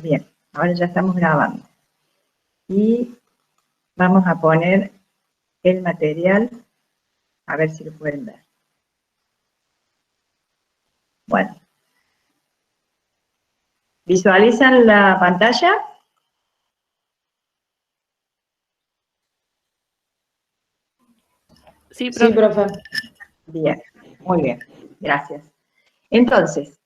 Bien, ahora ya estamos grabando. Y vamos a poner el material, a ver si lo pueden ver. Bueno. ¿Visualizan la pantalla? Sí, profe. Sí, profe. Bien, muy bien, gracias. Entonces,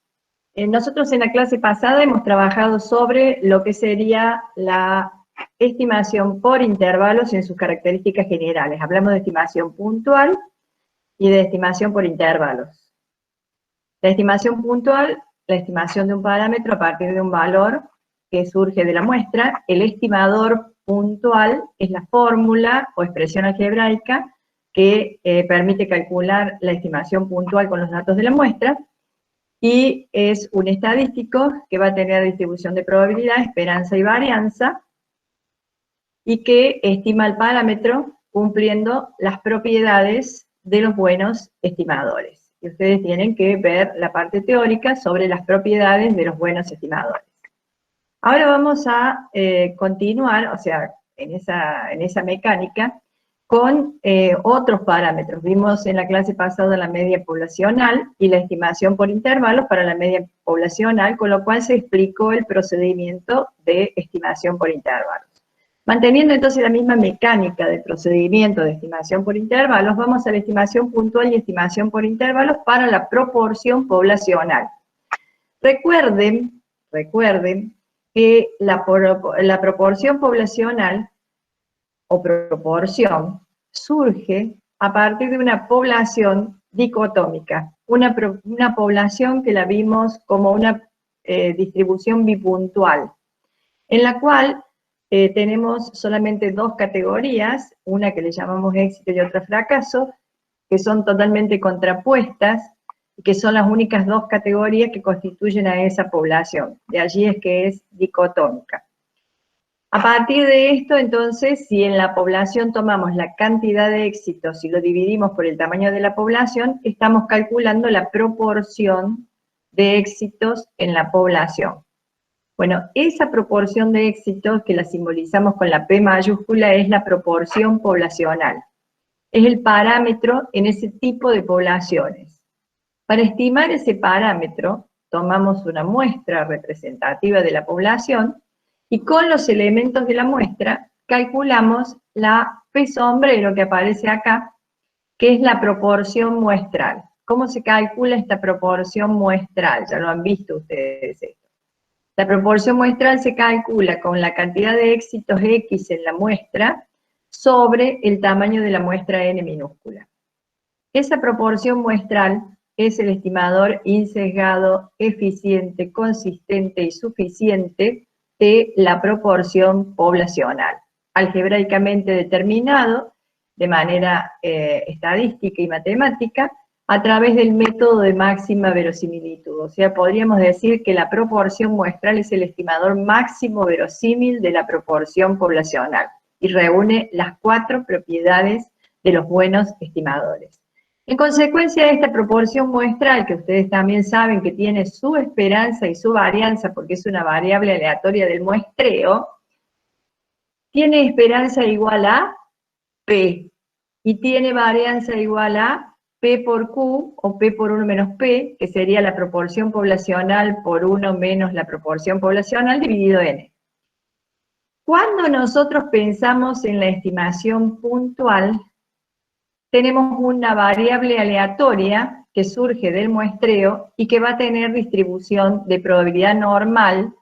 nosotros en la clase pasada hemos trabajado sobre lo que sería la estimación por intervalos en sus características generales. Hablamos de estimación puntual y de estimación por intervalos. La estimación puntual, la estimación de un parámetro a partir de un valor que surge de la muestra. El estimador puntual es la fórmula o expresión algebraica que permite calcular la estimación puntual con los datos de la muestra, y es un estadístico que va a tener distribución de probabilidad, esperanza y varianza, y que estima el parámetro cumpliendo las propiedades de los buenos estimadores. Y ustedes tienen que ver la parte teórica sobre las propiedades de los buenos estimadores. Ahora vamos a continuar, o sea, en esa mecánica, con otros parámetros. Vimos en la clase pasada la media poblacional y la estimación por intervalos para la media poblacional, con lo cual se explicó el procedimiento de estimación por intervalos. Manteniendo entonces la misma mecánica del procedimiento de estimación por intervalos, vamos a la estimación puntual y estimación por intervalos para la proporción poblacional. Recuerden que la proporción poblacional o proporción surge a partir de una población dicotómica, una población que la vimos como una distribución bipuntual, en la cual tenemos solamente dos categorías, una que le llamamos éxito y otra fracaso, que son totalmente contrapuestas, y que son las únicas dos categorías que constituyen a esa población. De allí es que es dicotómica. A partir de esto, entonces, si en la población tomamos la cantidad de éxitos y lo dividimos por el tamaño de la población, estamos calculando la proporción de éxitos en la población. Bueno, esa proporción de éxitos que la simbolizamos con la P mayúscula es la proporción poblacional. Es el parámetro en ese tipo de poblaciones. Para estimar ese parámetro, tomamos una muestra representativa de la población y con los elementos de la muestra calculamos la P sombrero que aparece acá, que es la proporción muestral. ¿Cómo se calcula esta proporción muestral? Ya lo han visto ustedes esto. La proporción muestral se calcula con la cantidad de éxitos X en la muestra sobre el tamaño de la muestra n minúscula. Esa proporción muestral es el estimador insesgado, eficiente, consistente y suficiente de la proporción poblacional, algebraicamente determinado de manera estadística y matemática a través del método de máxima verosimilitud. O sea, podríamos decir que la proporción muestral es el estimador máximo verosímil de la proporción poblacional y reúne las 4 propiedades de los buenos estimadores. En consecuencia de esta proporción muestral, que ustedes también saben que tiene su esperanza y su varianza, porque es una variable aleatoria del muestreo, tiene esperanza igual a P, y tiene varianza igual a P por Q, o P por 1 menos P, que sería la proporción poblacional por 1 menos la proporción poblacional dividido N. Cuando nosotros pensamos en la estimación puntual, tenemos una variable aleatoria que surge del muestreo y que va a tener distribución de probabilidad normal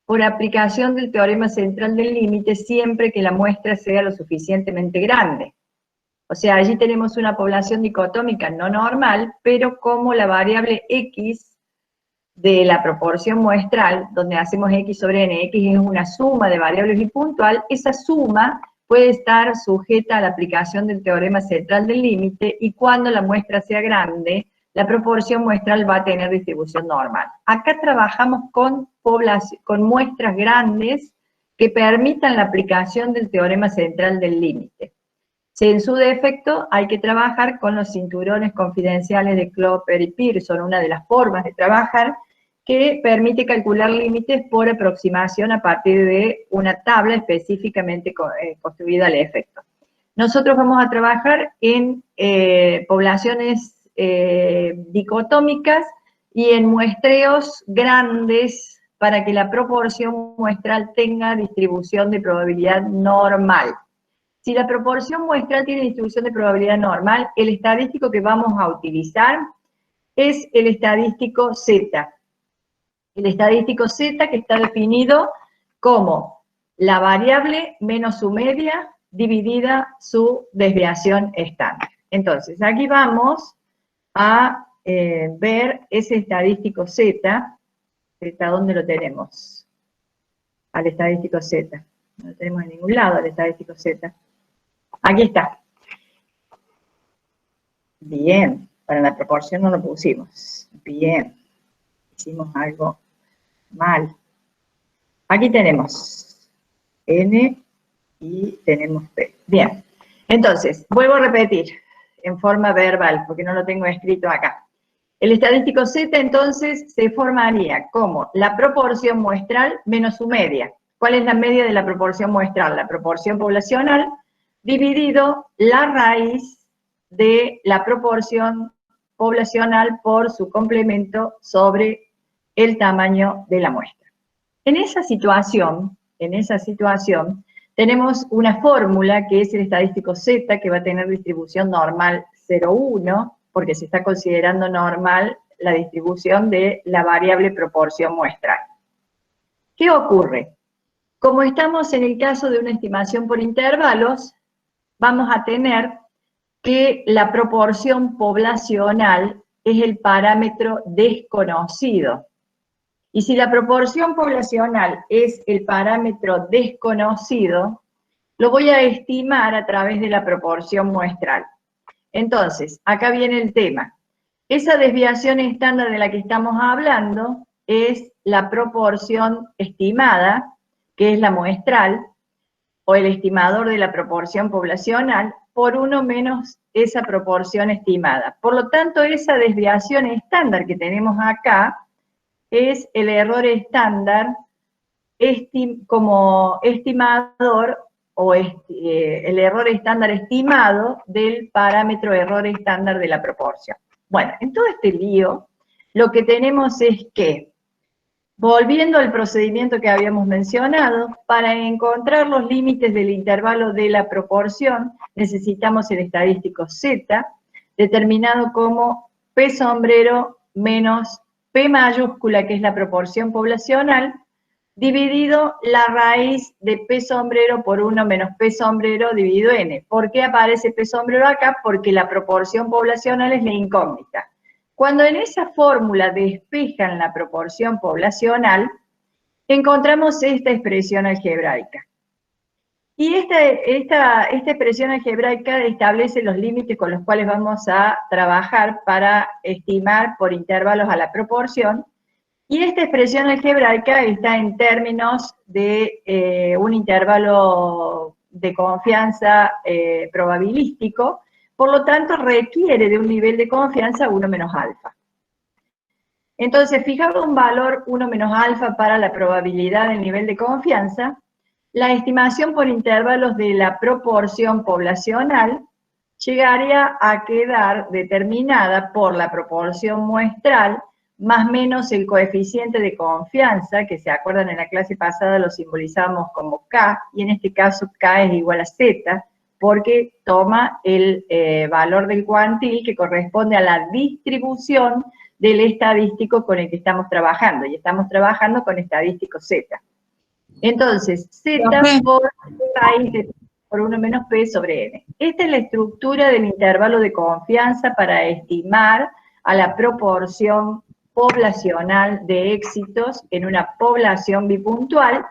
por aplicación del teorema central del límite siempre que la muestra sea lo suficientemente grande. O sea, allí tenemos una población dicotómica no normal, pero como la variable X de la proporción muestral, donde hacemos X sobre N, X es una suma de variables bipuntual, esa suma puede estar sujeta a la aplicación del teorema central del límite, y cuando la muestra sea grande, la proporción muestral va a tener distribución normal. Acá trabajamos con muestras grandes que permitan la aplicación del teorema central del límite. Si en su defecto hay que trabajar con los cinturones confidenciales de Klopper y Pearson, una de las formas de trabajar, que permite calcular límites por aproximación a partir de una tabla específicamente construida al efecto. Nosotros vamos a trabajar en poblaciones dicotómicas y en muestreos grandes para que la proporción muestral tenga distribución de probabilidad normal. Si la proporción muestral tiene distribución de probabilidad normal, el estadístico que vamos a utilizar es el estadístico Z. El estadístico Z, que está definido como la variable menos su media dividida su desviación estándar. Entonces, aquí vamos a ver ese estadístico Z. ¿Dónde lo tenemos? Al estadístico Z. No lo tenemos en ningún lado, al estadístico Z. Aquí está. Bien, para la proporción no lo pusimos. Bien, hicimos algo mal. Aquí tenemos N y tenemos P. Bien, entonces, vuelvo a repetir en forma verbal, porque no lo tengo escrito acá. El estadístico Z, entonces, se formaría como la proporción muestral menos su media. ¿Cuál es la media de la proporción muestral? La proporción poblacional dividido la raíz de la proporción poblacional por su complemento sobre el tamaño de la muestra. En esa situación, tenemos una fórmula que es el estadístico Z, que va a tener distribución normal 0,1, porque se está considerando normal la distribución de la variable proporción muestral. ¿Qué ocurre? Como estamos en el caso de una estimación por intervalos, vamos a tener que la proporción poblacional es el parámetro desconocido. Y si la proporción poblacional es el parámetro desconocido, lo voy a estimar a través de la proporción muestral. Entonces, acá viene el tema. Esa desviación estándar de la que estamos hablando es la proporción estimada, que es la muestral, o el estimador de la proporción poblacional, por 1 menos esa proporción estimada. Por lo tanto, esa desviación estándar que tenemos acá es el error estándar como estimador, o el error estándar estimado del parámetro error estándar de la proporción. Bueno, en todo este lío, lo que tenemos es que, volviendo al procedimiento que habíamos mencionado, para encontrar los límites del intervalo de la proporción, necesitamos el estadístico Z, determinado como P sombrero menos P mayúscula, que es la proporción poblacional, dividido la raíz de P sombrero por 1 menos P sombrero dividido N. ¿Por qué aparece P sombrero acá? Porque la proporción poblacional es la incógnita. Cuando en esa fórmula despejan la proporción poblacional, encontramos esta expresión algebraica. Y esta expresión algebraica establece los límites con los cuales vamos a trabajar para estimar por intervalos a la proporción. Y esta expresión algebraica está en términos de un intervalo de confianza probabilístico, por lo tanto requiere de un nivel de confianza 1 menos alfa. Entonces, fijado un valor 1 menos alfa para la probabilidad del nivel de confianza, la estimación por intervalos de la proporción poblacional llegaría a quedar determinada por la proporción muestral más menos el coeficiente de confianza, que se acuerdan en la clase pasada lo simbolizamos como K, y en este caso K es igual a Z, porque toma el valor del cuantil que corresponde a la distribución del estadístico con el que estamos trabajando, y estamos trabajando con estadístico Z. Entonces, Z por raíz de por 1 menos P sobre N. Esta es la estructura del intervalo de confianza para estimar a la proporción poblacional de éxitos en una población bipuntual,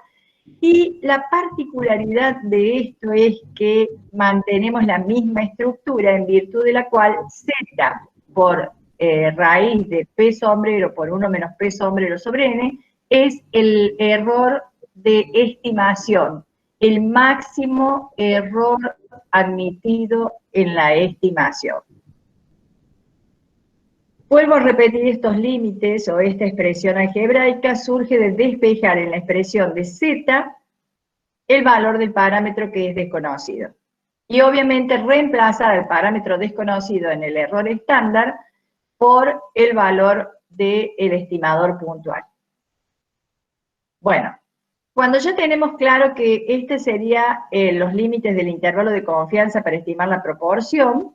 y la particularidad de esto es que mantenemos la misma estructura en virtud de la cual Z por raíz de P sombrero por 1 menos P sombrero sobre N es el error de estimación, el máximo error admitido en la estimación. Vuelvo a repetir estos límites o esta expresión algebraica surge de despejar en la expresión de z el valor del parámetro que es desconocido. Y obviamente reemplazar el parámetro desconocido en el error estándar por el valor del estimador puntual. Bueno, cuando ya tenemos claro que este sería los límites del intervalo de confianza para estimar la proporción,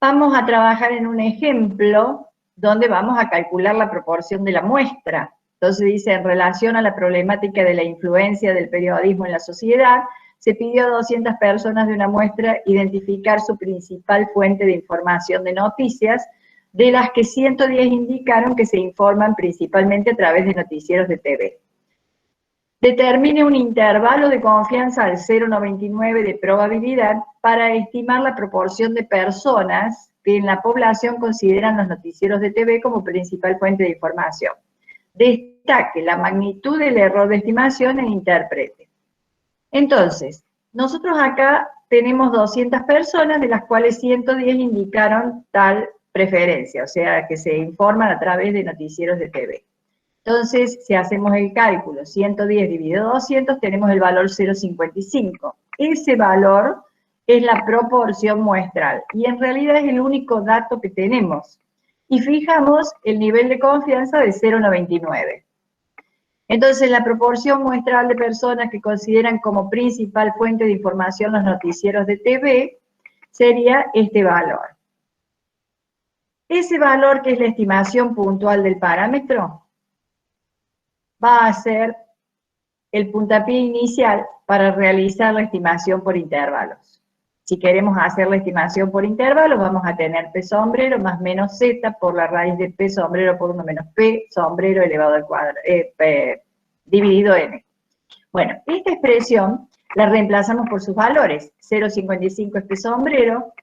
vamos a trabajar en un ejemplo donde vamos a calcular la proporción de la muestra. Entonces dice, en relación a la problemática de la influencia del periodismo en la sociedad, se pidió a 200 personas de una muestra identificar su principal fuente de información de noticias, de las que 110 indicaron que se informan principalmente a través de noticieros de TV. Determine un intervalo de confianza al 0,99 de probabilidad para estimar la proporción de personas que en la población consideran los noticieros de TV como principal fuente de información. Destaque la magnitud del error de estimación e interprete. Entonces, nosotros acá tenemos 200 personas, de las cuales 110 indicaron tal preferencia, o sea, que se informan a través de noticieros de TV. Entonces, si hacemos el cálculo, 110 dividido 200, tenemos el valor 0,55. Ese valor es la proporción muestral, y en realidad es el único dato que tenemos. Y fijamos el nivel de confianza de 0,99. Entonces, la proporción muestral de personas que consideran como principal fuente de información los noticieros de TV sería este valor. Ese valor, que es la estimación puntual del parámetro, va a ser el puntapié inicial para realizar la estimación por intervalos. Si queremos hacer la estimación por intervalos, vamos a tener P sombrero más menos Z por la raíz de P sombrero por 1 menos P sombrero elevado al cuadrado, dividido N. Bueno, esta expresión la reemplazamos por sus valores. 0,55 es P sombrero,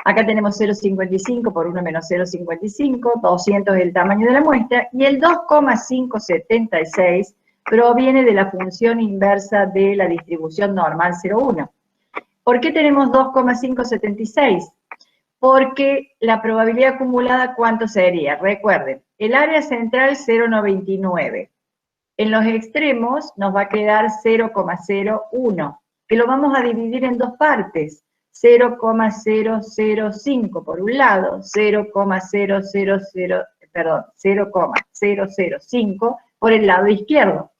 acá tenemos 0,55 por 1 menos 0,55, 200 es el tamaño de la muestra, y el 2,576 proviene de la función inversa de la distribución normal 0,1. ¿Por qué tenemos 2,576? Porque la probabilidad acumulada, ¿cuánto sería? Recuerden, el área central 0,99. En los extremos nos va a quedar 0,01, que lo vamos a dividir en dos partes. 0,005 por un lado, 0,005 por el lado izquierdo.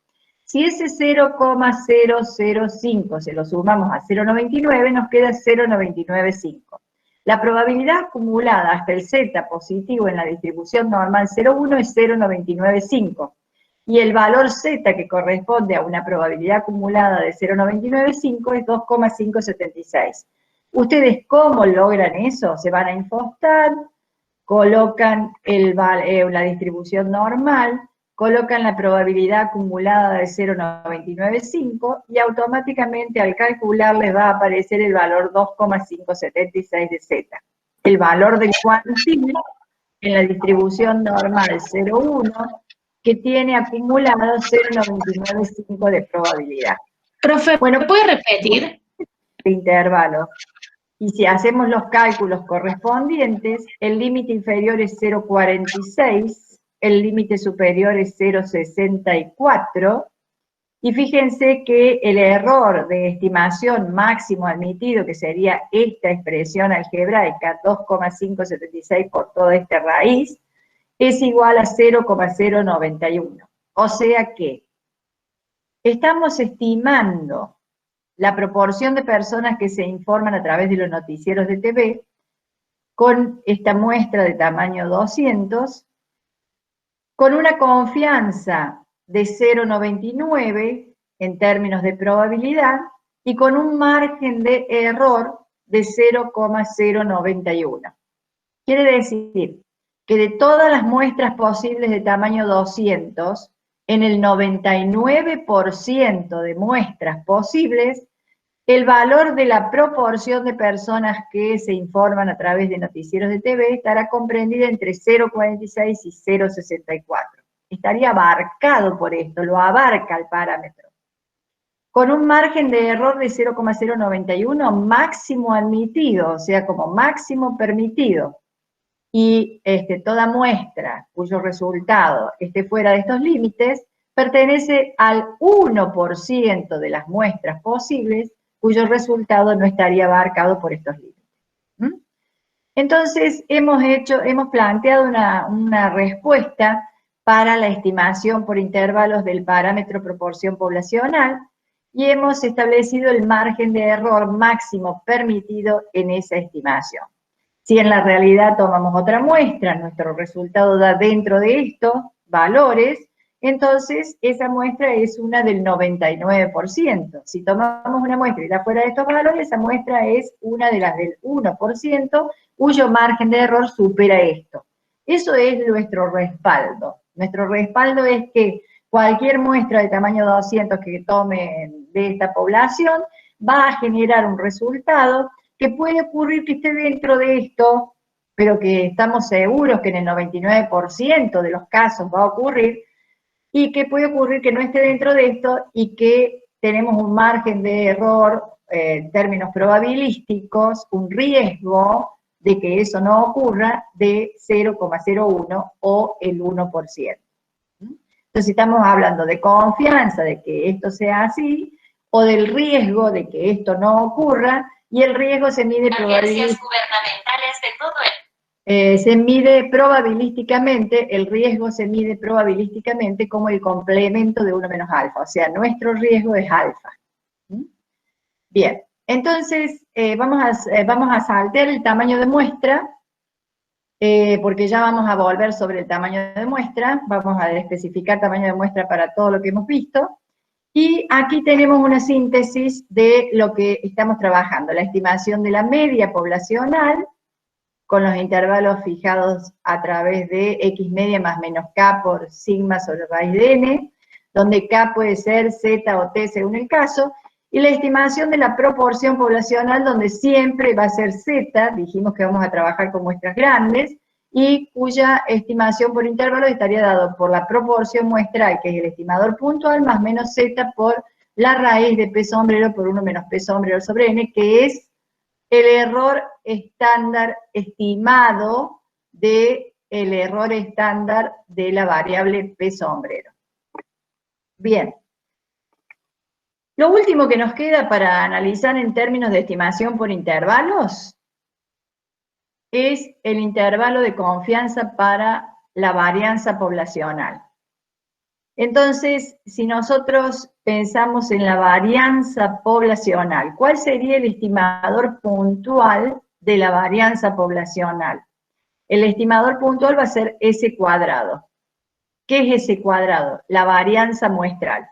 Si ese 0,005 se lo sumamos a 0,99, nos queda 0,995. La probabilidad acumulada hasta el Z positivo en la distribución normal 0,1 es 0,995. Y el valor Z, que corresponde a una probabilidad acumulada de 0,995, es 2,576. ¿Ustedes cómo logran eso? Se van a Infostat, colocan la distribución normal, colocan la probabilidad acumulada de 0,995 y automáticamente al calcular les va a aparecer el valor 2,576 de Z. El valor del cuantile en la distribución normal 0,1, que tiene acumulado 0,995 de probabilidad. Profe, bueno, ¿puede repetir? De intervalo. Y si hacemos los cálculos correspondientes, el límite inferior es 0,46, el límite superior es 0,64, y fíjense que el error de estimación máximo admitido, que sería esta expresión algebraica, 2,576 por toda esta raíz, es igual a 0,091. O sea que estamos estimando la proporción de personas que se informan a través de los noticieros de TV con esta muestra de tamaño 200, con una confianza de 0,99 en términos de probabilidad y con un margen de error de 0,091. Quiere decir que de todas las muestras posibles de tamaño 200, en el 99% de muestras posibles, el valor de la proporción de personas que se informan a través de noticieros de TV estará comprendida entre 0,46 y 0,64. Estaría abarcado por esto, lo abarca el parámetro. Con un margen de error de 0,091 máximo admitido, o sea, como máximo permitido. y toda muestra cuyo resultado esté fuera de estos límites pertenece al 1% de las muestras posibles cuyo resultado no estaría abarcado por estos límites. ¿Mm? Entonces, hemos planteado una respuesta para la estimación por intervalos del parámetro proporción poblacional y hemos establecido el margen de error máximo permitido en esa estimación. Si en la realidad tomamos otra muestra, nuestro resultado da dentro de estos valores, entonces esa muestra es una del 99%. Si tomamos una muestra y da fuera de estos valores, esa muestra es una de las del 1%, cuyo margen de error supera esto. Eso es nuestro respaldo. Nuestro respaldo es que cualquier muestra de tamaño 200 que tomen de esta población va a generar un resultado que puede ocurrir que esté dentro de esto, pero que estamos seguros que en el 99% de los casos va a ocurrir, y que puede ocurrir que no esté dentro de esto y que tenemos un margen de error en términos probabilísticos, un riesgo de que eso no ocurra de 0,01 o el 1%. Entonces estamos hablando de confianza de que esto sea así, o del riesgo de que esto no ocurra, y el riesgo se mide Agencias gubernamentales de todo probabilísticamente, el riesgo se mide probabilísticamente como el complemento de 1 menos alfa, o sea, nuestro riesgo es alfa. Bien, entonces vamos a saltear el tamaño de muestra, porque ya vamos a volver sobre el tamaño de muestra, vamos a especificar tamaño de muestra para todo lo que hemos visto, y aquí tenemos una síntesis de lo que estamos trabajando, la estimación de la media poblacional, con los intervalos fijados a través de X media más menos K por sigma sobre raíz de N, donde K puede ser Z o T según el caso, y la estimación de la proporción poblacional, donde siempre va a ser Z, dijimos que vamos a trabajar con muestras grandes, y cuya estimación por intervalo estaría dado por la proporción muestral, que es el estimador puntual, más menos Z por la raíz de P sombrero por 1 menos P sombrero sobre N, que es el error estándar estimado del error estándar de la variable P sombrero. Bien. Lo último que nos queda para analizar en términos de estimación por intervalos es el intervalo de confianza para la varianza poblacional. Entonces, si nosotros pensamos en la varianza poblacional, ¿cuál sería el estimador puntual de la varianza poblacional? El estimador puntual va a ser S cuadrado. ¿Qué es S cuadrado? La varianza muestral.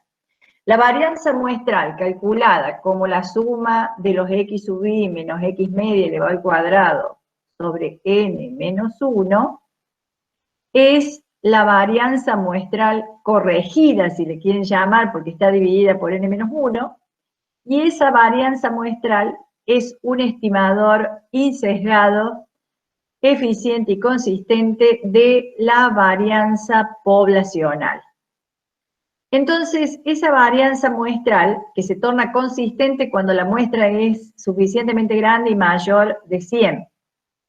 La varianza muestral calculada como la suma de los X sub I menos X media elevado al cuadrado sobre N menos 1 es la varianza muestral corregida, si le quieren llamar, porque está dividida por N menos 1, y esa varianza muestral es un estimador insesgado, eficiente y consistente de la varianza poblacional. Entonces, esa varianza muestral, que se torna consistente cuando la muestra es suficientemente grande y mayor de 100,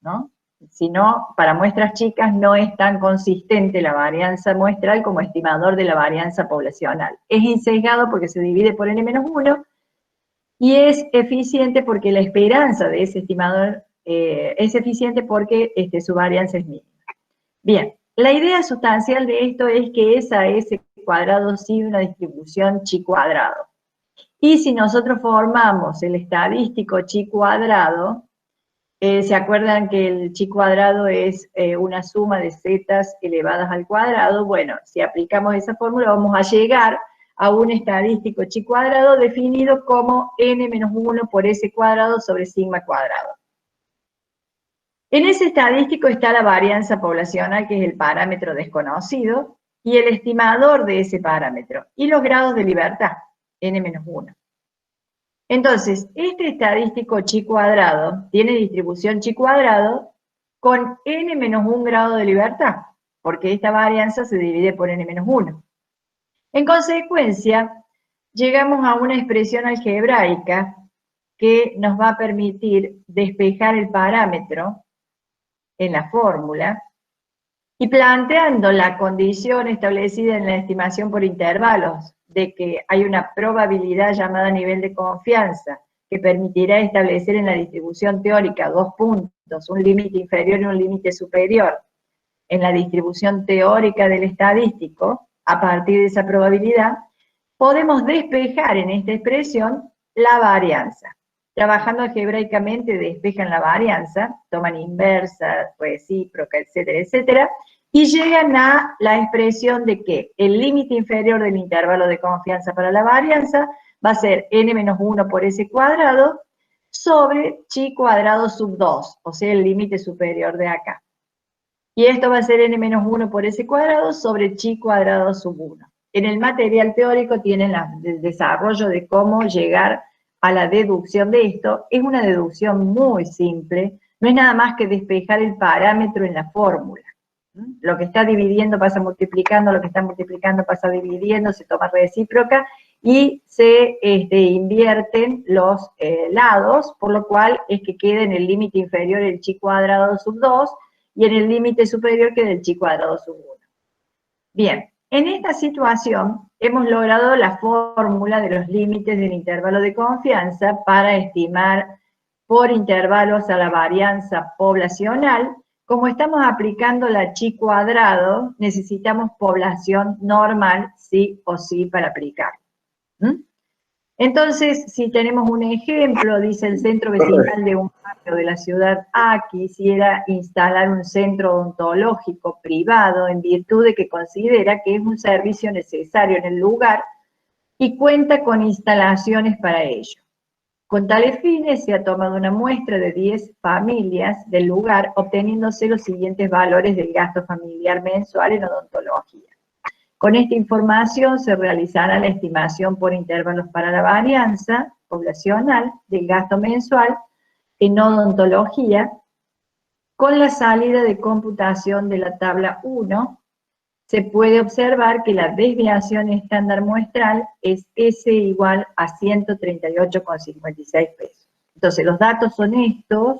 ¿no? Si no, para muestras chicas no es tan consistente la varianza muestral como estimador de la varianza poblacional. Es insesgado porque se divide por N-1 y es eficiente porque la esperanza de ese estimador es eficiente porque su varianza es mínima. Bien, la idea sustancial de esto es que esa S cuadrado sigue una distribución chi cuadrado. Y si nosotros formamos el estadístico chi cuadrado, ¿se acuerdan que el chi cuadrado es una suma de zetas elevadas al cuadrado? Bueno, si aplicamos esa fórmula vamos a llegar a un estadístico chi cuadrado definido como n-1 por s cuadrado sobre sigma cuadrado. En ese estadístico está la varianza poblacional, que es el parámetro desconocido, y el estimador de ese parámetro, y los grados de libertad, n-1. Entonces, este estadístico chi cuadrado tiene distribución chi cuadrado con n-1 grado de libertad, porque esta varianza se divide por n-1. En consecuencia, llegamos a una expresión algebraica que nos va a permitir despejar el parámetro en la fórmula, y planteando la condición establecida en la estimación por intervalos, de que hay una probabilidad llamada nivel de confianza, que permitirá establecer en la distribución teórica 2 puntos, un límite inferior y un límite superior, en la distribución teórica del estadístico, a partir de esa probabilidad, podemos despejar en esta expresión la varianza. Trabajando algebraicamente despejan la varianza, toman inversa, recíproca, etcétera, etcétera, y llegan a la expresión de que el límite inferior del intervalo de confianza para la varianza va a ser n-1 por s cuadrado sobre chi cuadrado sub 2, o sea, el límite superior de acá. Y esto va a ser n-1 por s cuadrado sobre chi cuadrado sub 1. En el material teórico tienen el desarrollo de cómo llegar a la deducción de esto. Es una deducción muy simple, no es nada más que despejar el parámetro en la fórmula. Lo que está dividiendo pasa multiplicando, lo que está multiplicando pasa dividiendo, se toma recíproca y se invierten los lados, por lo cual es que queda en el límite inferior el chi cuadrado sub 2 y en el límite superior queda el chi cuadrado sub 1. Bien, en esta situación hemos logrado la fórmula de los límites del intervalo de confianza para estimar por intervalos a la varianza poblacional. Como estamos aplicando la chi cuadrado, necesitamos población normal sí o sí para aplicar. Entonces, si tenemos un ejemplo, dice el centro vecinal de un barrio de la ciudad A quisiera instalar un centro odontológico privado en virtud de que considera que es un servicio necesario en el lugar y cuenta con instalaciones para ello. Con tales fines se ha tomado una muestra de 10 familias del lugar, obteniéndose los siguientes valores del gasto familiar mensual en odontología. Con esta información se realizará la estimación por intervalos para la varianza poblacional del gasto mensual en odontología, con la salida de computación de la tabla 1, se puede observar que la desviación estándar muestral es S igual a 138,56 pesos. Entonces, los datos son estos.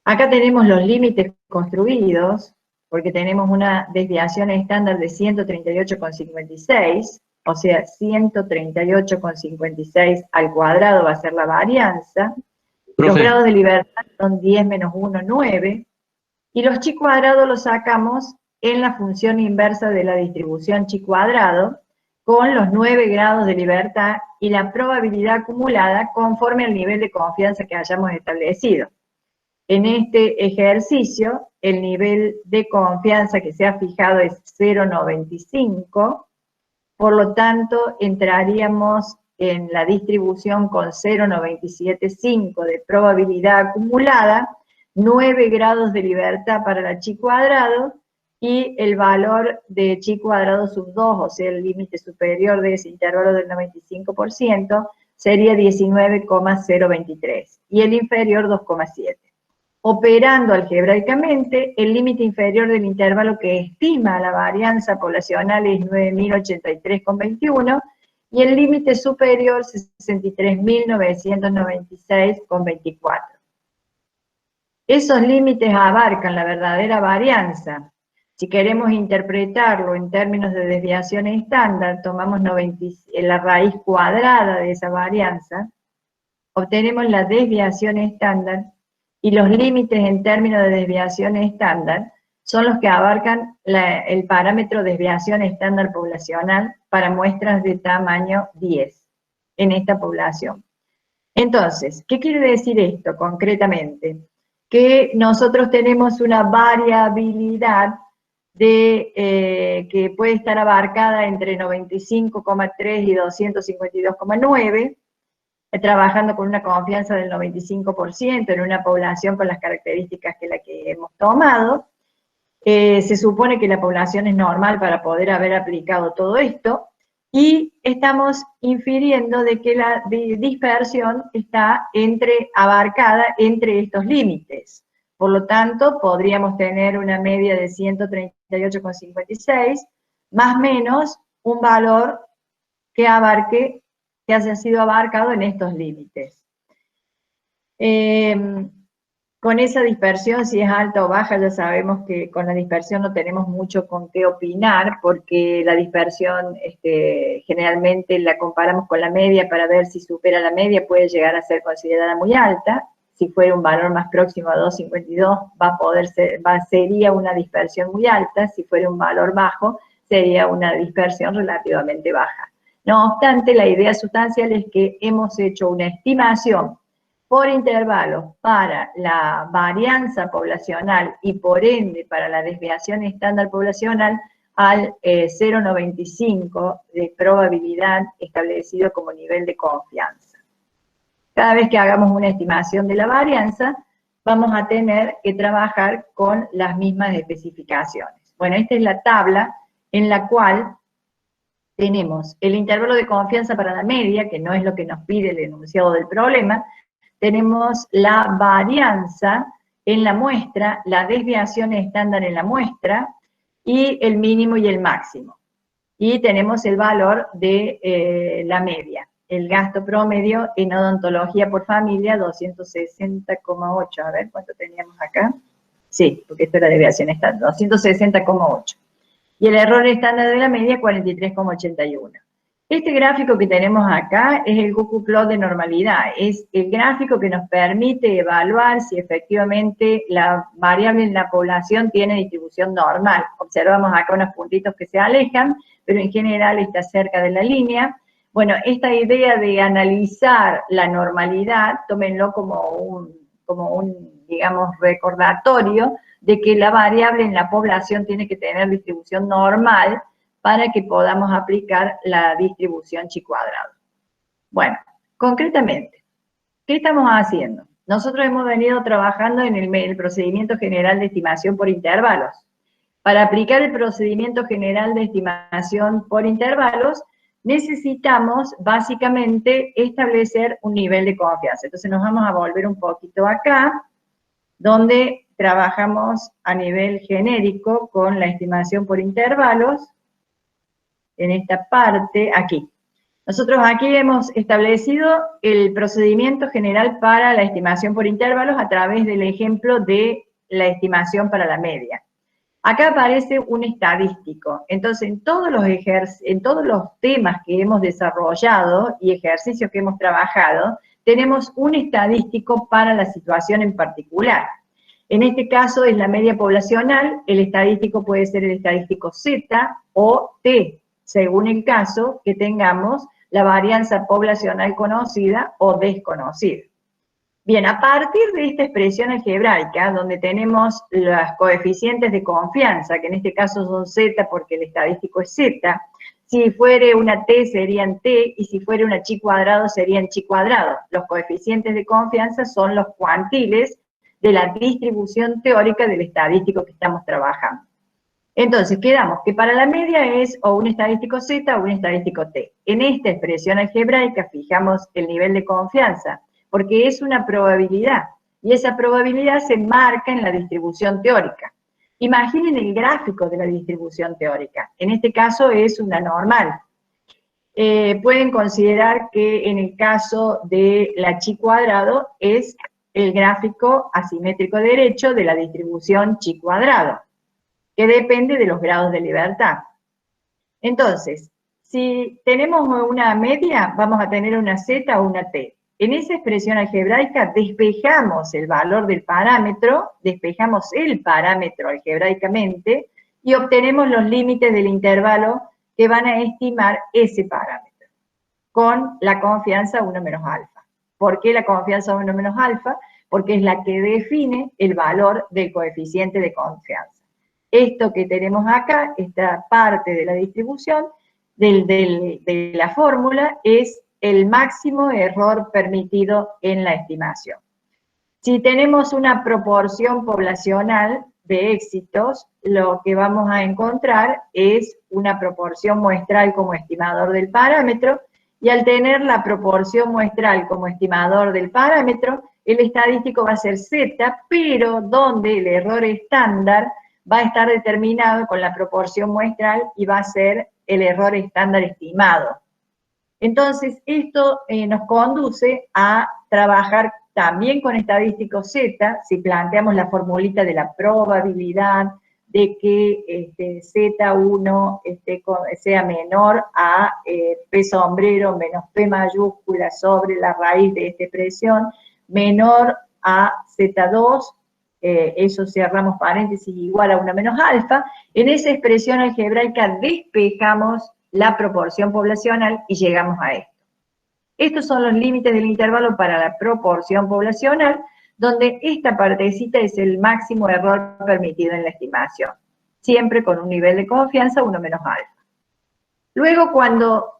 Acá tenemos los límites construidos, porque tenemos una desviación estándar de 138,56, o sea, 138,56 al cuadrado va a ser la varianza. Profe. Los grados de libertad son 10 menos 1, 9, y los chi cuadrados los sacamos en la función inversa de la distribución chi cuadrado, con los 9 grados de libertad y la probabilidad acumulada conforme al nivel de confianza que hayamos establecido. En este ejercicio, el nivel de confianza que se ha fijado es 0,95, por lo tanto, entraríamos en la distribución con 0,975 de probabilidad acumulada, 9 grados de libertad para la chi cuadrado, y el valor de chi cuadrado sub 2, o sea, el límite superior de ese intervalo del 95%, sería 19,023, y el inferior 2,7. Operando algebraicamente, el límite inferior del intervalo que estima la varianza poblacional es 9.083,21 y el límite superior 63.996,24. Esos límites abarcan la verdadera varianza. Si queremos interpretarlo en términos de desviación estándar, tomamos la raíz cuadrada de esa varianza, obtenemos la desviación estándar, y los límites en términos de desviación estándar son los que abarcan el parámetro desviación estándar poblacional para muestras de tamaño 10 en esta población. Entonces, ¿qué quiere decir esto concretamente? Que nosotros tenemos una variabilidad que puede estar abarcada entre 95,3 y 252,9, trabajando con una confianza del 95% en una población con las características que la que hemos tomado. Se supone que la población es normal para poder haber aplicado todo esto, y estamos infiriendo de que la dispersión está abarcada entre estos límites. Por lo tanto, podríamos tener una media de 138,56, más o menos un valor que abarque, que haya sido abarcado en estos límites. con esa dispersión, si es alta o baja, ya sabemos que con la dispersión no tenemos mucho con qué opinar, porque la dispersión generalmente la comparamos con la media para ver si supera la media, puede llegar a ser considerada muy alta. Si fuera un valor más próximo a 2,52, sería una dispersión muy alta. Si fuera un valor bajo, sería una dispersión relativamente baja. No obstante, la idea sustancial es que hemos hecho una estimación por intervalos para la varianza poblacional y por ende para la desviación estándar poblacional al 0,95 de probabilidad establecido como nivel de confianza. Cada vez que hagamos una estimación de la varianza, vamos a tener que trabajar con las mismas especificaciones. Bueno, esta es la tabla en la cual tenemos el intervalo de confianza para la media, que no es lo que nos pide el enunciado del problema. Tenemos la varianza en la muestra, la desviación estándar en la muestra, y el mínimo y el máximo. Y tenemos el valor de la media. El gasto promedio en odontología por familia, 260,8. A ver, ¿cuánto teníamos acá? Sí, porque esto es la desviación estándar, 260,8. Y el error estándar de la media, 43,81. Este gráfico que tenemos acá es el Google Plot de normalidad, es el gráfico que nos permite evaluar si efectivamente la variable en la población tiene distribución normal. Observamos acá unos puntitos que se alejan, pero en general está cerca de la línea. Bueno, esta idea de analizar la normalidad, tómenlo como un, digamos, recordatorio de que la variable en la población tiene que tener distribución normal para que podamos aplicar la distribución chi cuadrado. Bueno, concretamente, ¿qué estamos haciendo? Nosotros hemos venido trabajando en el procedimiento general de estimación por intervalos. Para aplicar el procedimiento general de estimación por intervalos, necesitamos básicamente establecer un nivel de confianza. Entonces nos vamos a volver un poquito acá, donde trabajamos a nivel genérico con la estimación por intervalos, en esta parte, aquí. Nosotros aquí hemos establecido el procedimiento general para la estimación por intervalos a través del ejemplo de la estimación para la media. Acá aparece un estadístico. Entonces, en todos los temas que hemos desarrollado y ejercicios que hemos trabajado, tenemos un estadístico para la situación en particular. En este caso es la media poblacional, el estadístico puede ser el estadístico Z o T, según el caso que tengamos la varianza poblacional conocida o desconocida. Bien, a partir de esta expresión algebraica, donde tenemos los coeficientes de confianza, que en este caso son Z porque el estadístico es Z, si fuere una T serían T, y si fuera una chi cuadrado serían chi cuadrado. Los coeficientes de confianza son los cuantiles de la distribución teórica del estadístico que estamos trabajando. Entonces, quedamos que para la media es o un estadístico Z o un estadístico T. En esta expresión algebraica fijamos el nivel de confianza, porque es una probabilidad, y esa probabilidad se marca en la distribución teórica. Imaginen el gráfico de la distribución teórica. En este caso es una normal. Pueden considerar que en el caso de la chi cuadrado es el gráfico asimétrico derecho de la distribución chi cuadrado, que depende de los grados de libertad. Entonces, si tenemos una media, vamos a tener una Z o una T. En esa expresión algebraica despejamos el valor del parámetro, despejamos el parámetro algebraicamente y obtenemos los límites del intervalo que van a estimar ese parámetro, con la confianza 1 menos alfa. ¿Por qué la confianza 1 menos alfa? Porque es la que define el valor del coeficiente de confianza. Esto que tenemos acá, esta parte de la distribución, de la fórmula, es el máximo error permitido en la estimación. Si tenemos una proporción poblacional de éxitos, lo que vamos a encontrar es una proporción muestral como estimador del parámetro, y al tener la proporción muestral como estimador del parámetro, el estadístico va a ser Z, pero donde el error estándar va a estar determinado con la proporción muestral y va a ser el error estándar estimado. Entonces, esto nos conduce a trabajar también con estadístico Z, si planteamos la formulita de la probabilidad de que Z1 sea menor a P sombrero menos P mayúscula sobre la raíz de esta expresión, menor a Z2, eso cerramos paréntesis, igual a 1 menos alfa, en esa expresión algebraica despejamos la proporción poblacional y llegamos a esto. Estos son los límites del intervalo para la proporción poblacional, donde esta partecita es el máximo error permitido en la estimación, siempre con un nivel de confianza 1 menos alfa. Luego, cuando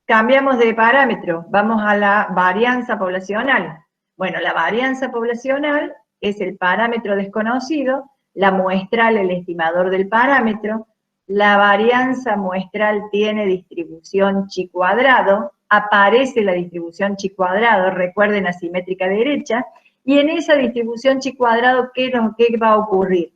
cambiamos de parámetro, vamos a la varianza poblacional. Bueno, la varianza poblacional es el parámetro desconocido, la muestral el estimador del parámetro, la varianza muestral tiene distribución chi cuadrado, aparece la distribución chi cuadrado, recuerden asimétrica derecha, y en esa distribución chi cuadrado, ¿qué va a ocurrir?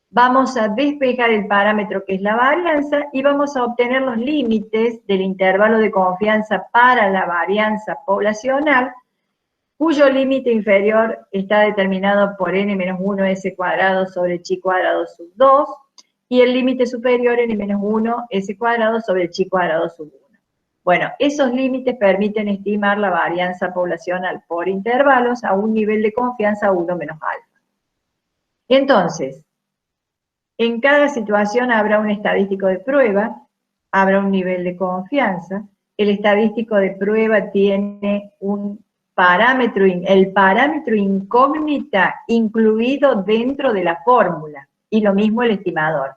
Vamos a despejar el parámetro que es la varianza y vamos a obtener los límites del intervalo de confianza para la varianza poblacional, cuyo límite inferior está determinado por n-1s² sobre chi cuadrado sub 2, y el límite superior n-1s² sobre chi cuadrado sub 1. Bueno, esos límites permiten estimar la varianza poblacional por intervalos a un nivel de confianza 1 menos alfa. Entonces, en cada situación habrá un estadístico de prueba, habrá un nivel de confianza. El estadístico de prueba tiene un parámetro, el parámetro incógnita incluido dentro de la fórmula, y lo mismo el estimador.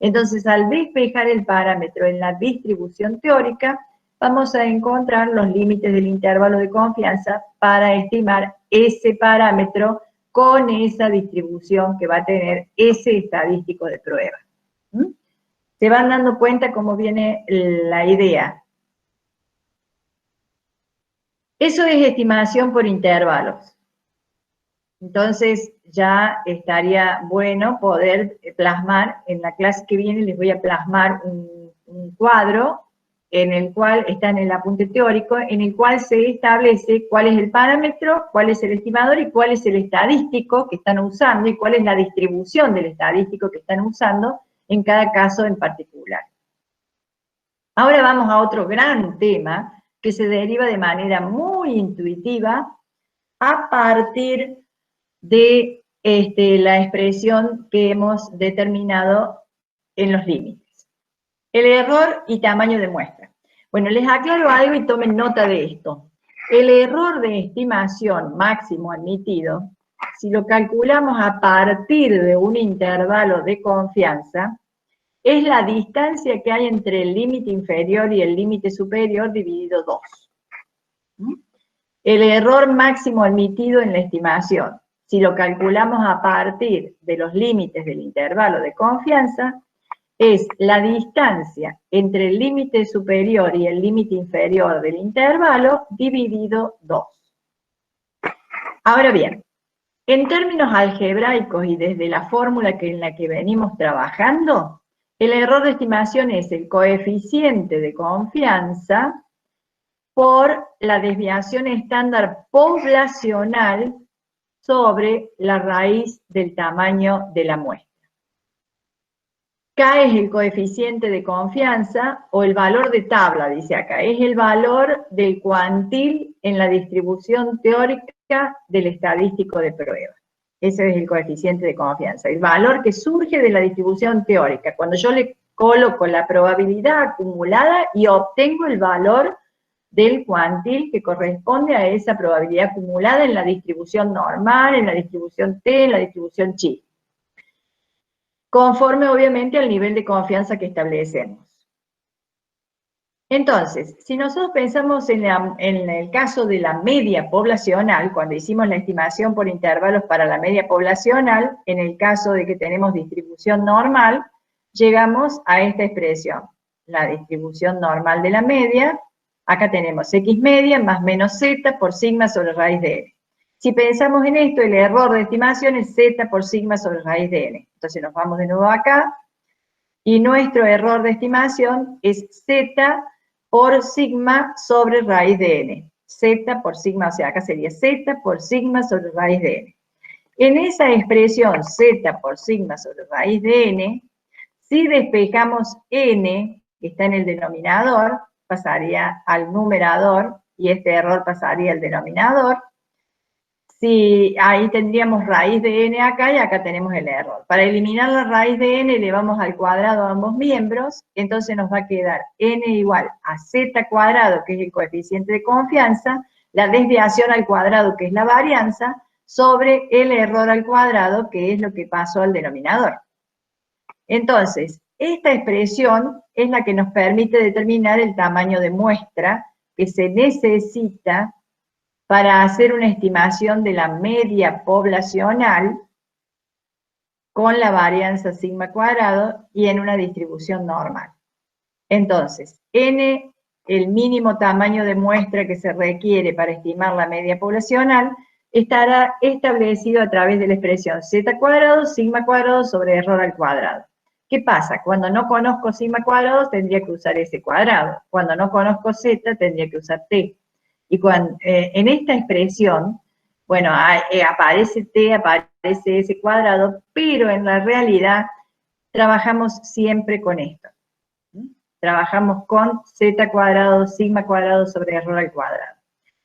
Entonces, al despejar el parámetro en la distribución teórica, vamos a encontrar los límites del intervalo de confianza para estimar ese parámetro con esa distribución que va a tener ese estadístico de prueba. ¿Se van dando cuenta cómo viene la idea? Eso es estimación por intervalos. Entonces ya estaría bueno poder plasmar, en la clase que viene les voy a plasmar un cuadro en el cual está en el apunte teórico, en el cual se establece cuál es el parámetro, cuál es el estimador y cuál es el estadístico que están usando y cuál es la distribución del estadístico que están usando en cada caso en particular. Ahora vamos a otro gran tema que se deriva de manera muy intuitiva a partir de la expresión que hemos determinado en los límites. El error y tamaño de muestra. Bueno, les aclaro algo y tomen nota de esto. El error de estimación máximo admitido, si lo calculamos a partir de un intervalo de confianza, es la distancia que hay entre el límite inferior y el límite superior dividido 2. El error máximo admitido en la estimación, si lo calculamos a partir de los límites del intervalo de confianza, es la distancia entre el límite superior y el límite inferior del intervalo dividido 2. Ahora bien, en términos algebraicos y desde la fórmula en la que venimos trabajando, el error de estimación es el coeficiente de confianza por la desviación estándar poblacional sobre la raíz del tamaño de la muestra. K es el coeficiente de confianza, o el valor de tabla, dice acá, es el valor del cuantil en la distribución teórica del estadístico de prueba. Ese es el coeficiente de confianza, el valor que surge de la distribución teórica, cuando yo le coloco la probabilidad acumulada y obtengo el valor del cuantil que corresponde a esa probabilidad acumulada en la distribución normal, en la distribución T, en la distribución chi. Conforme obviamente al nivel de confianza que establecemos. Entonces, si nosotros pensamos en el caso de la media poblacional, cuando hicimos la estimación por intervalos para la media poblacional, en el caso de que tenemos distribución normal, llegamos a esta expresión, la distribución normal de la media. Acá tenemos x media más menos z por sigma sobre raíz de n. Si pensamos en esto, el error de estimación es z por sigma sobre raíz de n. Entonces nos vamos de nuevo acá, y nuestro error de estimación es z por sigma sobre raíz de n. Z por sigma, o sea, acá sería Z por sigma sobre raíz de n. En esa expresión Z por sigma sobre raíz de n, si despejamos n, que está en el denominador, pasaría al numerador, y este error pasaría al denominador. Si ahí tendríamos raíz de n acá y acá tenemos el error. Para eliminar la raíz de n elevamos al cuadrado a ambos miembros, entonces nos va a quedar n igual a z cuadrado, que es el coeficiente de confianza, la desviación al cuadrado, que es la varianza, sobre el error al cuadrado, que es lo que pasó al denominador. Entonces, esta expresión es la que nos permite determinar el tamaño de muestra que se necesita para hacer una estimación de la media poblacional con la varianza sigma cuadrado y en una distribución normal. Entonces, n, el mínimo tamaño de muestra que se requiere para estimar la media poblacional, estará establecido a través de la expresión z cuadrado, sigma cuadrado sobre error al cuadrado. ¿Qué pasa? Cuando no conozco sigma cuadrado, tendría que usar s cuadrado. Cuando no conozco z, tendría que usar t. Y cuando, en esta expresión, bueno, aparece t, aparece s cuadrado, pero en la realidad trabajamos siempre con esto. Trabajamos con z cuadrado, sigma cuadrado sobre error al cuadrado.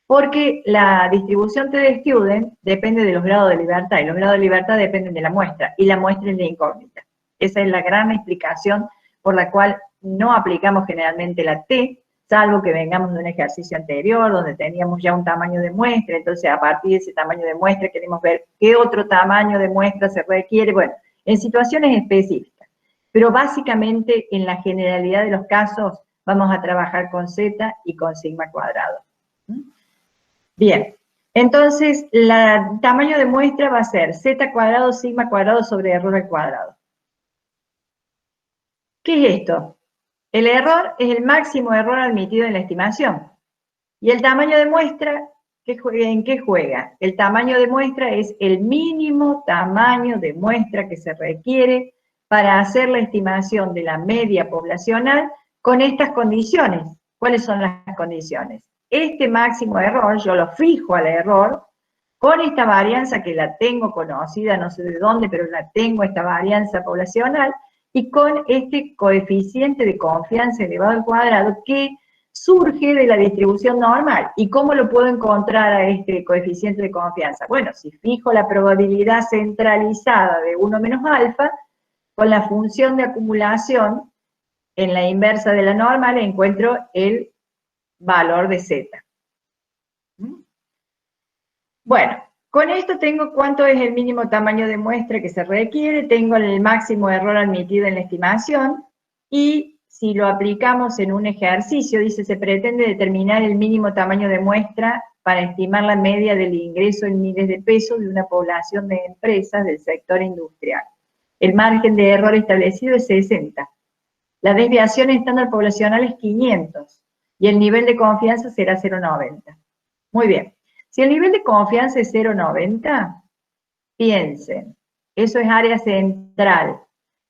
Porque la distribución t de student depende de los grados de libertad, y los grados de libertad dependen de la muestra, y la muestra es la incógnita. Esa es la gran explicación por la cual no aplicamos generalmente la t, salvo que vengamos de un ejercicio anterior, donde teníamos ya un tamaño de muestra, entonces a partir de ese tamaño de muestra queremos ver qué otro tamaño de muestra se requiere, bueno, en situaciones específicas. Pero básicamente, en la generalidad de los casos, vamos a trabajar con z y con sigma cuadrado. Bien, entonces, el tamaño de muestra va a ser z cuadrado, sigma cuadrado sobre error al cuadrado. ¿Qué es esto? El error es el máximo error admitido en la estimación. Y el tamaño de muestra, ¿en qué juega? El tamaño de muestra es el mínimo tamaño de muestra que se requiere para hacer la estimación de la media poblacional con estas condiciones. ¿Cuáles son las condiciones? Este máximo error, yo lo fijo al error, con esta varianza que la tengo conocida, no sé de dónde, pero la tengo, esta varianza poblacional, y con este coeficiente de confianza elevado al cuadrado que surge de la distribución normal. ¿Y cómo lo puedo encontrar a este coeficiente de confianza? Bueno, si fijo la probabilidad centralizada de 1 menos alfa, con la función de acumulación, en la inversa de la normal, encuentro el valor de z. Bueno, con esto tengo cuánto es el mínimo tamaño de muestra que se requiere, tengo el máximo error admitido en la estimación, y si lo aplicamos en un ejercicio, dice, se pretende determinar el mínimo tamaño de muestra para estimar la media del ingreso en miles de pesos de una población de empresas del sector industrial. El margen de error establecido es 60. La desviación estándar poblacional es 500, y el nivel de confianza será 0,90. Muy bien. Si el nivel de confianza es 0,90, piensen, eso es área central.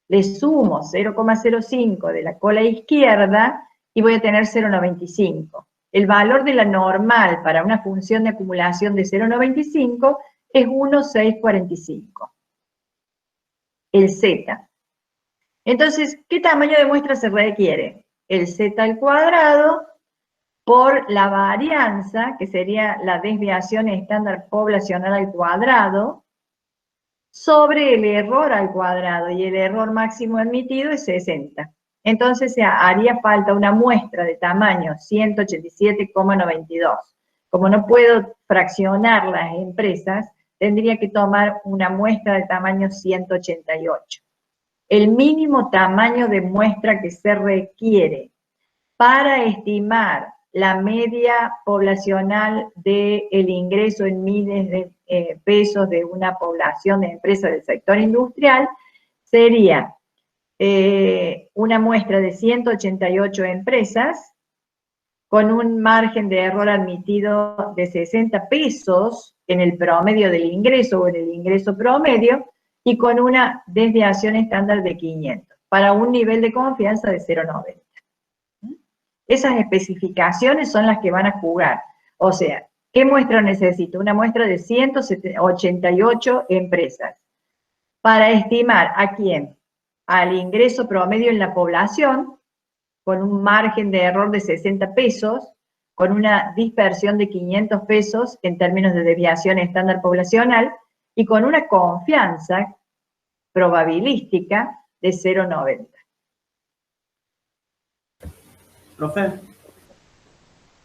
Le sumo 0,05 de la cola izquierda y voy a tener 0,95. El valor de la normal para una función de acumulación de 0,95 es 1,645. El z. Entonces, ¿qué tamaño de muestra se requiere? El z al cuadrado por la varianza, que sería la desviación estándar poblacional al cuadrado, sobre el error al cuadrado, y el error máximo admitido es 60. Entonces haría falta una muestra de tamaño 187,92. Como no puedo fraccionar las empresas, tendría que tomar una muestra de tamaño 188. El mínimo tamaño de muestra que se requiere para estimar la media poblacional del ingreso en miles de pesos de una población de empresas del sector industrial sería una muestra de 188 empresas con un margen de error admitido de 60 pesos en el promedio del ingreso o en el ingreso promedio, y con una desviación estándar de 500, para un nivel de confianza de 0,90. Esas especificaciones son las que van a jugar. O sea, ¿qué muestra necesito? Una muestra de 188 empresas. Para estimar ¿a quién? Al ingreso promedio en la población, con un margen de error de 60 pesos, con una dispersión de 500 pesos en términos de desviación estándar poblacional, y con una confianza probabilística de 0,90. Profe.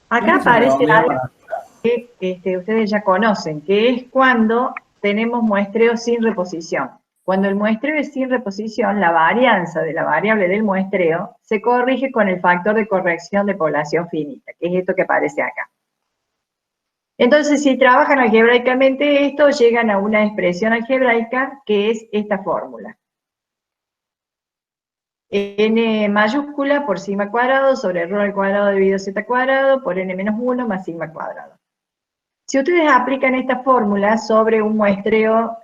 Acá aparece algo que ustedes ya conocen, que es cuando tenemos muestreo sin reposición. Cuando el muestreo es sin reposición, la varianza de la variable del muestreo se corrige con el factor de corrección de población finita, que es esto que aparece acá. Entonces, si trabajan algebraicamente esto, llegan a una expresión algebraica que es esta fórmula. N mayúscula por sigma cuadrado sobre rho al cuadrado dividido z cuadrado por n menos 1 más sigma cuadrado. Si ustedes aplican esta fórmula sobre un muestreo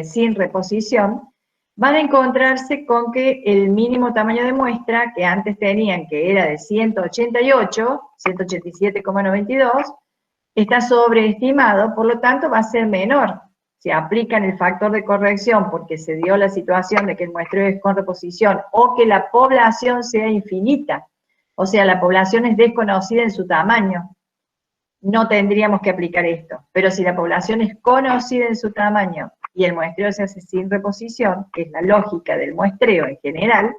sin reposición, van a encontrarse con que el mínimo tamaño de muestra que antes tenían, que era de 188, 187,92, está sobreestimado, por lo tanto va a ser menor. Si aplican el factor de corrección porque se dio la situación de que el muestreo es con reposición o que la población sea infinita, o sea, la población es desconocida en su tamaño, no tendríamos que aplicar esto. Pero si la población es conocida en su tamaño y el muestreo se hace sin reposición, que es la lógica del muestreo en general,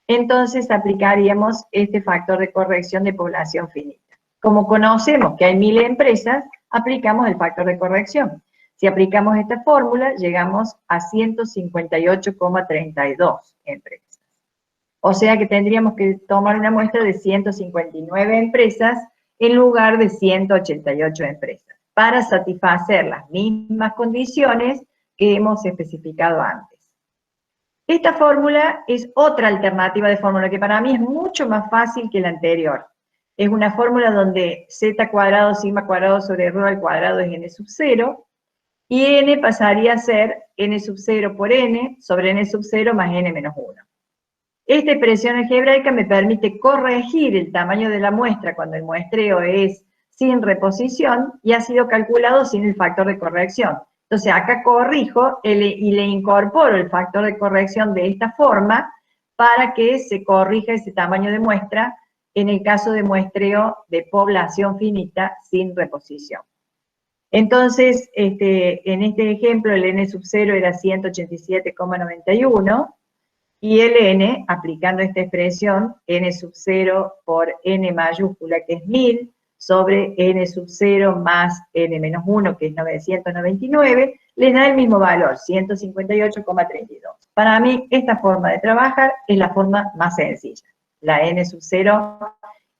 entonces aplicaríamos este factor de corrección de población finita. Como conocemos que hay 1000 empresas, aplicamos el factor de corrección. Si aplicamos esta fórmula, llegamos a 158,32 empresas. O sea que tendríamos que tomar una muestra de 159 empresas en lugar de 188 empresas, para satisfacer las mismas condiciones que hemos especificado antes. Esta fórmula es otra alternativa de fórmula que para mí es mucho más fácil que la anterior. Es una fórmula donde z cuadrado, sigma cuadrado sobre rho al cuadrado es n sub 0, y n pasaría a ser n sub 0 por n sobre n sub 0 más n menos 1. Esta expresión algebraica me permite corregir el tamaño de la muestra cuando el muestreo es sin reposición y ha sido calculado sin el factor de corrección. Entonces acá corrijo y le incorporo el factor de corrección de esta forma para que se corrija ese tamaño de muestra en el caso de muestreo de población finita sin reposición. Entonces, en este ejemplo el n sub 0 era 187,91, y el n, aplicando esta expresión, n sub 0 por n mayúscula, que es 1000, sobre n sub 0 más n menos 1, que es 999, les da el mismo valor, 158,32. Para mí, esta forma de trabajar es la forma más sencilla. La n sub 0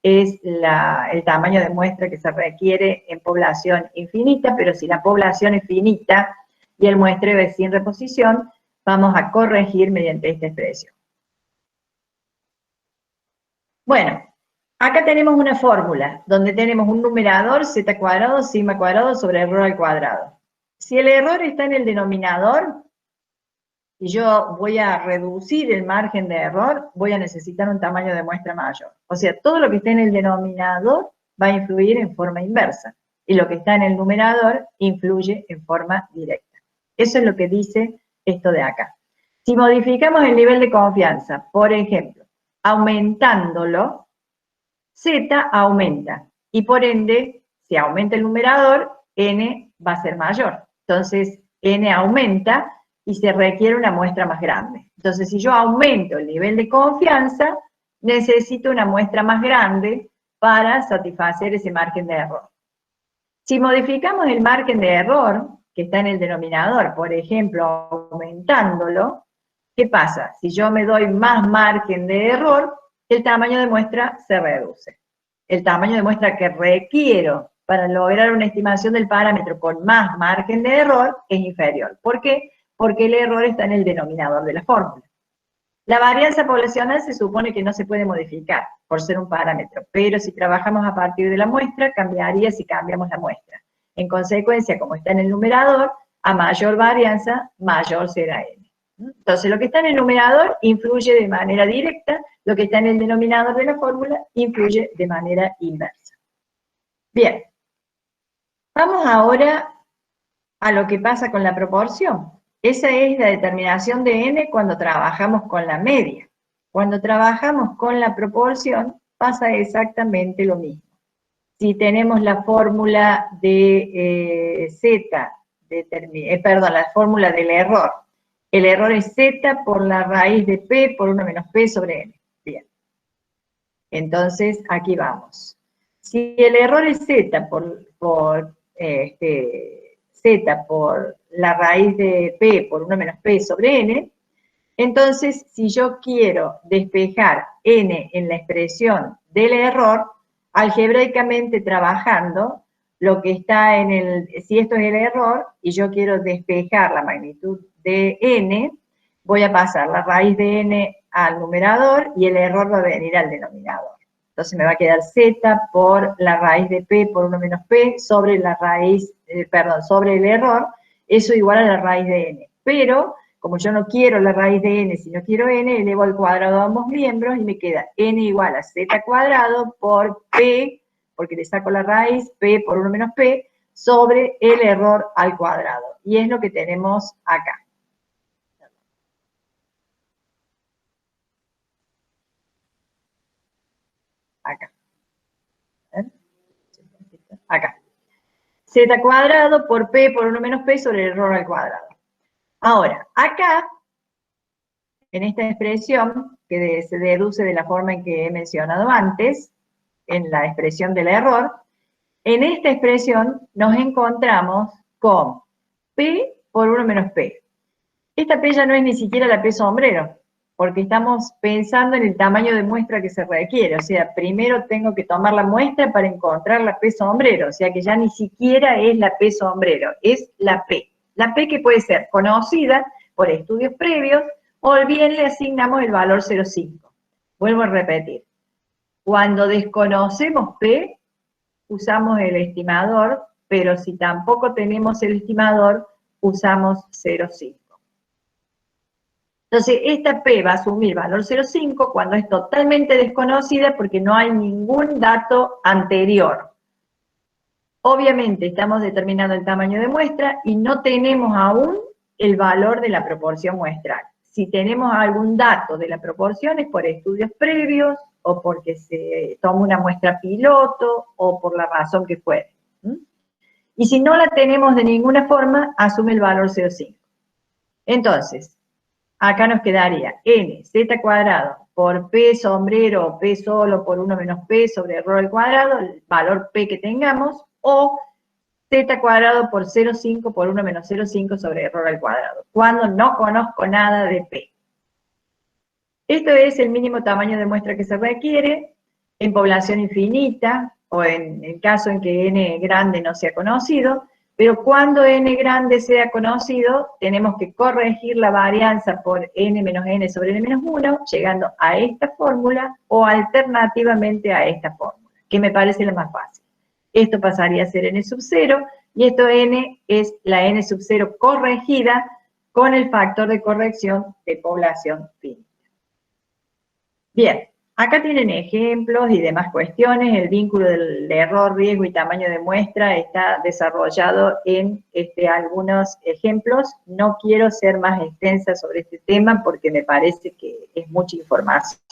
es el tamaño de muestra que se requiere en población infinita, pero si la población es finita y el muestreo es sin reposición, vamos a corregir mediante esta expresión. Bueno, acá tenemos una fórmula, donde tenemos un numerador, z cuadrado, sigma cuadrado sobre rho al cuadrado. Si el error está en el denominador, y yo voy a reducir el margen de error, voy a necesitar un tamaño de muestra mayor. O sea, todo lo que esté en el denominador va a influir en forma inversa, y lo que está en el numerador influye en forma directa. Eso es lo que dice esto de acá. Si modificamos el nivel de confianza, por ejemplo, aumentándolo, z aumenta, y por ende, si aumenta el numerador, n va a ser mayor. Entonces, n aumenta y se requiere una muestra más grande. Entonces, si yo aumento el nivel de confianza, necesito una muestra más grande para satisfacer ese margen de error. Si modificamos el margen de error, que está en el denominador, por ejemplo, aumentándolo, ¿qué pasa? Si yo me doy más margen de error, el tamaño de muestra se reduce. El tamaño de muestra que requiero para lograr una estimación del parámetro con más margen de error es inferior. ¿Por qué? Porque el error está en el denominador de la fórmula. La varianza poblacional se supone que no se puede modificar por ser un parámetro, pero si trabajamos a partir de la muestra, cambiaría si cambiamos la muestra. En consecuencia, como está en el numerador, a mayor varianza, mayor será n. Entonces, lo que está en el numerador influye de manera directa, lo que está en el denominador de la fórmula influye de manera inversa. Bien, Vamos ahora a lo que pasa con la proporción. Esa es la determinación de n cuando trabajamos con la media. Cuando trabajamos con la proporción, pasa exactamente lo mismo. Si tenemos la fórmula de z, la fórmula del error. El error es z por la raíz de p por 1 menos p sobre n. Bien. Entonces, aquí vamos. Si el error es z z por la raíz de p por 1 menos p sobre n, entonces, si yo quiero despejar n en la expresión del error, algebraicamente trabajando, lo que está en si esto es el error, y yo quiero despejar la magnitud de n, voy a pasar la raíz de n al numerador y el error va a venir al denominador. Entonces me va a quedar z por la raíz de p por 1 menos p sobre la raíz, sobre el error, eso igual a la raíz de n. Pero, como yo no quiero la raíz de n, sino quiero n, elevo al cuadrado a ambos miembros y me queda n igual a z cuadrado por p, porque le saco la raíz, p por 1 menos p, sobre el error al cuadrado. Y es lo que tenemos acá. Acá. Acá. Z cuadrado por p por 1 menos p sobre el error al cuadrado. Ahora, acá, en esta expresión, que se deduce de la forma en que he mencionado antes, en la expresión del error, en esta expresión nos encontramos con p por 1 menos p. Esta p ya no es ni siquiera la p sombrero, porque estamos pensando en el tamaño de muestra que se requiere. O sea, primero tengo que tomar la muestra para encontrar la p sombrero, o sea que ya ni siquiera es la p sombrero, es la p. La p que puede ser conocida por estudios previos, o bien le asignamos el valor 0,5. Vuelvo a repetir. Cuando desconocemos p, usamos el estimador, pero si tampoco tenemos el estimador, usamos 0,5. Entonces, esta P va a asumir valor 0,5 cuando es totalmente desconocida porque no hay ningún dato anterior. Obviamente, estamos determinando el tamaño de muestra y no tenemos aún el valor de la proporción muestral. Si tenemos algún dato de la proporción es por estudios previos o porque se toma una muestra piloto o por la razón que fuere. Y si no la tenemos de ninguna forma, asume el valor 0,5. Entonces, acá nos quedaría n, z cuadrado, por p sombrero o p solo por 1 menos p sobre error al cuadrado, el valor p que tengamos, o z cuadrado por 0,5 por 1 menos 0,5 sobre error al cuadrado, cuando no conozco nada de p. Esto es el mínimo tamaño de muestra que se requiere en población infinita, o en el caso en que n grande no sea conocido, pero cuando n grande sea conocido, tenemos que corregir la varianza por n menos n sobre n menos 1, llegando a esta fórmula, o alternativamente a esta fórmula, que me parece la más fácil. Esto pasaría a ser n sub 0, y esto n es la n sub 0 corregida con el factor de corrección de población finita. Bien, acá tienen ejemplos y demás cuestiones. El vínculo del error, riesgo y tamaño de muestra está desarrollado en algunos ejemplos. No quiero ser más extensa sobre este tema porque me parece que es mucha información.